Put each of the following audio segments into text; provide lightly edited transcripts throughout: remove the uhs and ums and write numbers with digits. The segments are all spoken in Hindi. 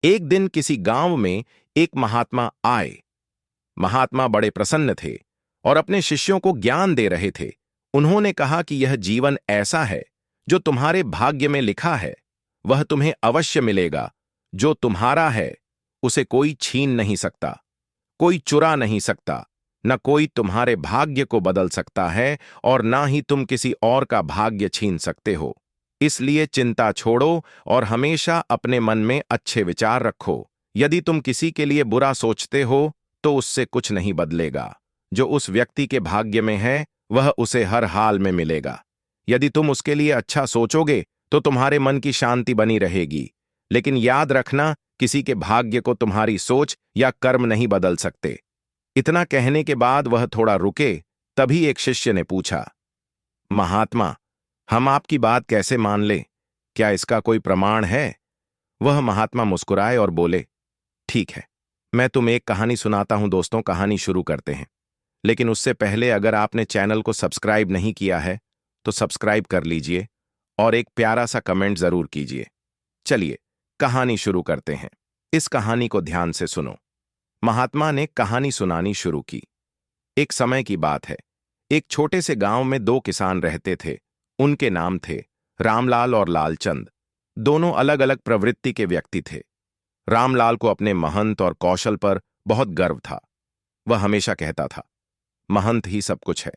एक दिन किसी गांव में एक महात्मा आए। महात्मा बड़े प्रसन्न थे और अपने शिष्यों को ज्ञान दे रहे थे। उन्होंने कहा कि यह जीवन ऐसा है जो तुम्हारे भाग्य में लिखा है वह तुम्हें अवश्य मिलेगा। जो तुम्हारा है उसे कोई छीन नहीं सकता, कोई चुरा नहीं सकता। न कोई तुम्हारे भाग्य को बदल सकता है और ना ही तुम किसी और का भाग्य छीन सकते हो। इसलिए चिंता छोड़ो और हमेशा अपने मन में अच्छे विचार रखो। यदि तुम किसी के लिए बुरा सोचते हो तो उससे कुछ नहीं बदलेगा। जो उस व्यक्ति के भाग्य में है वह उसे हर हाल में मिलेगा। यदि तुम उसके लिए अच्छा सोचोगे तो तुम्हारे मन की शांति बनी रहेगी। लेकिन याद रखना, किसी के भाग्य को तुम्हारी सोच या कर्म नहीं बदल सकते। इतना कहने के बाद वह थोड़ा रुके। तभी एक शिष्य ने पूछा, महात्मा, हम आपकी बात कैसे मान लें? क्या इसका कोई प्रमाण है? वह महात्मा मुस्कुराए और बोले, ठीक है, मैं तुम्हें एक कहानी सुनाता हूं। दोस्तों, कहानी शुरू करते हैं। लेकिन उससे पहले अगर आपने चैनल को सब्सक्राइब नहीं किया है तो सब्सक्राइब कर लीजिए और एक प्यारा सा कमेंट जरूर कीजिए। चलिए कहानी शुरू करते हैं। इस कहानी को ध्यान से सुनो। महात्मा ने कहानी सुनानी शुरू की। एक समय की बात है। एक छोटे से गांव में दो किसान रहते थे। उनके नाम थे रामलाल और लालचंद। दोनों अलग अलग प्रवृत्ति के व्यक्ति थे। रामलाल को अपने महंत और कौशल पर बहुत गर्व था। वह हमेशा कहता था, महंत ही सब कुछ है।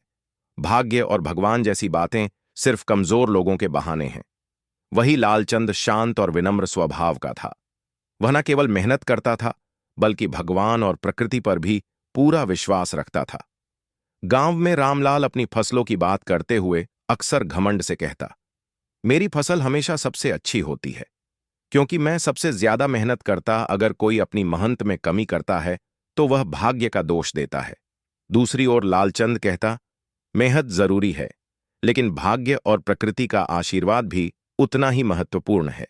भाग्य और भगवान जैसी बातें सिर्फ कमजोर लोगों के बहाने हैं। वही लालचंद शांत और विनम्र स्वभाव का था। वह न केवल मेहनत करता था बल्कि भगवान और प्रकृति पर भी पूरा विश्वास रखता था। गांव में रामलाल अपनी फसलों की बात करते हुए अक्सर घमंड से कहता, मेरी फसल हमेशा सबसे अच्छी होती है क्योंकि मैं सबसे ज्यादा मेहनत करता। अगर कोई अपनी महंत में कमी करता है तो वह भाग्य का दोष देता है। दूसरी ओर लालचंद कहता, मेहनत जरूरी है लेकिन भाग्य और प्रकृति का आशीर्वाद भी उतना ही महत्वपूर्ण है।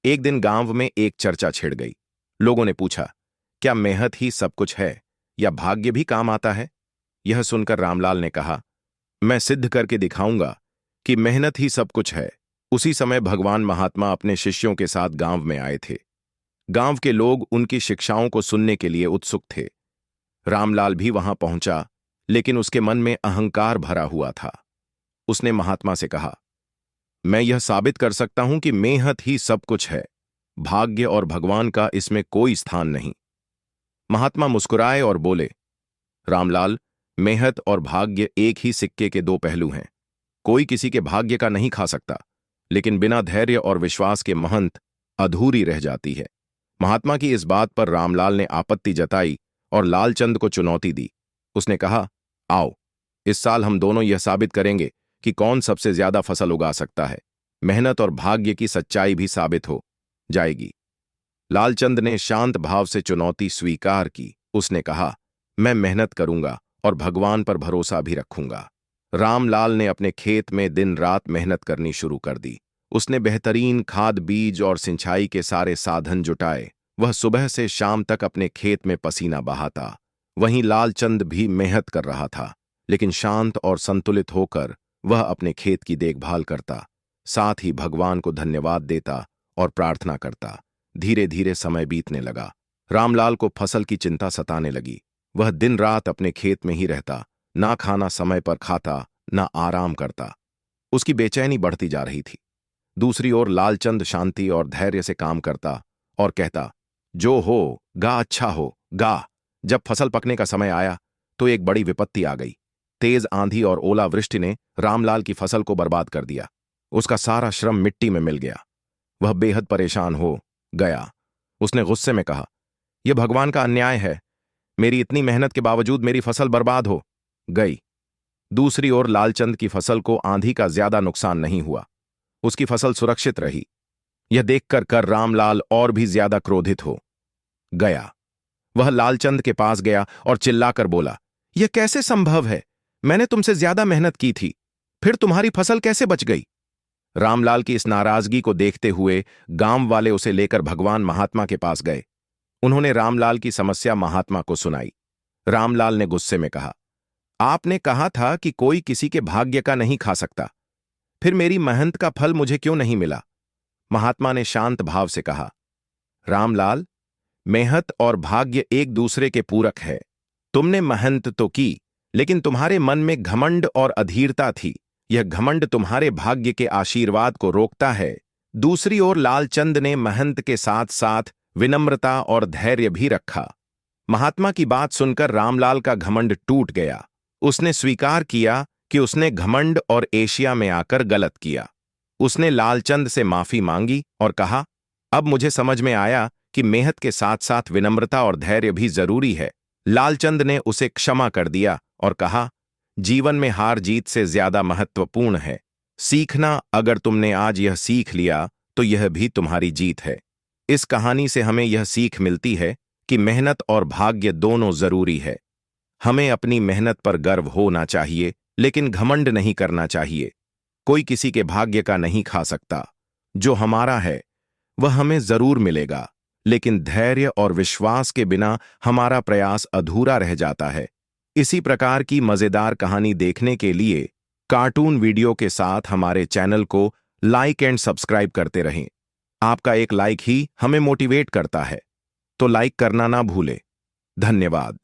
एक दिन गांव में एक चर्चा छिड़ गई। लोगों ने पूछा, क्या मेहनत ही सब कुछ है या भाग्य भी काम आता है? यह सुनकर रामलाल ने कहा, मैं सिद्ध करके दिखाऊंगा कि मेहनत ही सब कुछ है। उसी समय भगवान महात्मा अपने शिष्यों के साथ गांव में आए थे। गांव के लोग उनकी शिक्षाओं को सुनने के लिए उत्सुक थे। रामलाल भी वहां पहुंचा, लेकिन उसके मन में अहंकार भरा हुआ था। उसने महात्मा से कहा, मैं यह साबित कर सकता हूं कि मेहनत ही सब कुछ है। भाग्य और भगवान का इसमें कोई स्थान नहीं। महात्मा मुस्कुराए और बोले, रामलाल, मेहनत और भाग्य एक ही सिक्के के दो पहलू हैं। कोई किसी के भाग्य का नहीं खा सकता, लेकिन बिना धैर्य और विश्वास के महंत अधूरी रह जाती है। महात्मा की इस बात पर रामलाल ने आपत्ति जताई और लालचंद को चुनौती दी। उसने कहा, आओ, इस साल हम दोनों यह साबित करेंगे कि कौन सबसे ज्यादा फसल उगा सकता है। मेहनत और भाग्य की सच्चाई भी साबित हो जाएगी। लालचंद ने शांत भाव से चुनौती स्वीकार की। उसने कहा, मैं मेहनत करूंगा और भगवान पर भरोसा भी रखूंगा। रामलाल ने अपने खेत में दिन रात मेहनत करनी शुरू कर दी। उसने बेहतरीन खाद, बीज और सिंचाई के सारे साधन जुटाए। वह सुबह से शाम तक अपने खेत में पसीना बहाता। वहीं लालचंद भी मेहनत कर रहा था, लेकिन शांत और संतुलित होकर वह अपने खेत की देखभाल करता, साथ ही भगवान को धन्यवाद देता और प्रार्थना करता। धीरे धीरे समय बीतने लगा। रामलाल को फसल की चिंता सताने लगी। वह दिन रात अपने खेत में ही रहता, ना खाना समय पर खाता, ना आराम करता। उसकी बेचैनी बढ़ती जा रही थी। दूसरी ओर लालचंद शांति और धैर्य से काम करता और कहता, जो हो गा, अच्छा हो गा। जब फसल पकने का समय आया तो एक बड़ी विपत्ति आ गई। तेज आंधी और ओलावृष्टि ने रामलाल की फसल को बर्बाद कर दिया। उसका सारा श्रम मिट्टी में मिल गया। वह बेहद परेशान हो गया। उसने गुस्से में कहा, यह भगवान का अन्याय है। मेरी इतनी मेहनत के बावजूद मेरी फसल बर्बाद हो गई। दूसरी ओर लालचंद की फसल को आंधी का ज्यादा नुकसान नहीं हुआ। उसकी फसल सुरक्षित रही। यह देखकर कर रामलाल और भी ज्यादा क्रोधित हो गया। वह लालचंद के पास गया और चिल्लाकर बोला, यह कैसे संभव है? मैंने तुमसे ज्यादा मेहनत की थी, फिर तुम्हारी फसल कैसे बच गई? रामलाल की इस नाराजगी को देखते हुए गांव वाले उसे लेकर भगवान महात्मा के पास गए। उन्होंने रामलाल की समस्या महात्मा को सुनाई। रामलाल ने गुस्से में कहा, आपने कहा था कि कोई किसी के भाग्य का नहीं खा सकता, फिर मेरी मेहनत का फल मुझे क्यों नहीं मिला? महात्मा ने शांत भाव से कहा, रामलाल, मेहनत और भाग्य एक दूसरे के पूरक है। तुमने मेहनत तो की, लेकिन तुम्हारे मन में घमंड और अधीरता थी। यह घमंड तुम्हारे भाग्य के आशीर्वाद को रोकता है। दूसरी ओर लालचंद ने मेहनत के साथ साथ विनम्रता और धैर्य भी रखा। महात्मा की बात सुनकर रामलाल का घमंड टूट गया। उसने स्वीकार किया कि उसने घमंड और एशिया में आकर गलत किया। उसने लालचंद से माफी मांगी और कहा, अब मुझे समझ में आया कि मेहनत के साथ साथ विनम्रता और धैर्य भी जरूरी है। लालचंद ने उसे क्षमा कर दिया और कहा, जीवन में हार जीत से ज्यादा महत्वपूर्ण है सीखना। अगर तुमने आज यह सीख लिया तो यह भी तुम्हारी जीत है। इस कहानी से हमें यह सीख मिलती है कि मेहनत और भाग्य दोनों जरूरी है। हमें अपनी मेहनत पर गर्व होना चाहिए, लेकिन घमंड नहीं करना चाहिए। कोई किसी के भाग्य का नहीं खा सकता। जो हमारा है वह हमें जरूर मिलेगा, लेकिन धैर्य और विश्वास के बिना हमारा प्रयास अधूरा रह जाता है। इसी प्रकार की मजेदार कहानी देखने के लिए कार्टून वीडियो के साथ हमारे चैनल को लाइक एंड सब्सक्राइब करते रहें। आपका एक लाइक ही हमें मोटिवेट करता है, तो लाइक करना ना भूलें। धन्यवाद।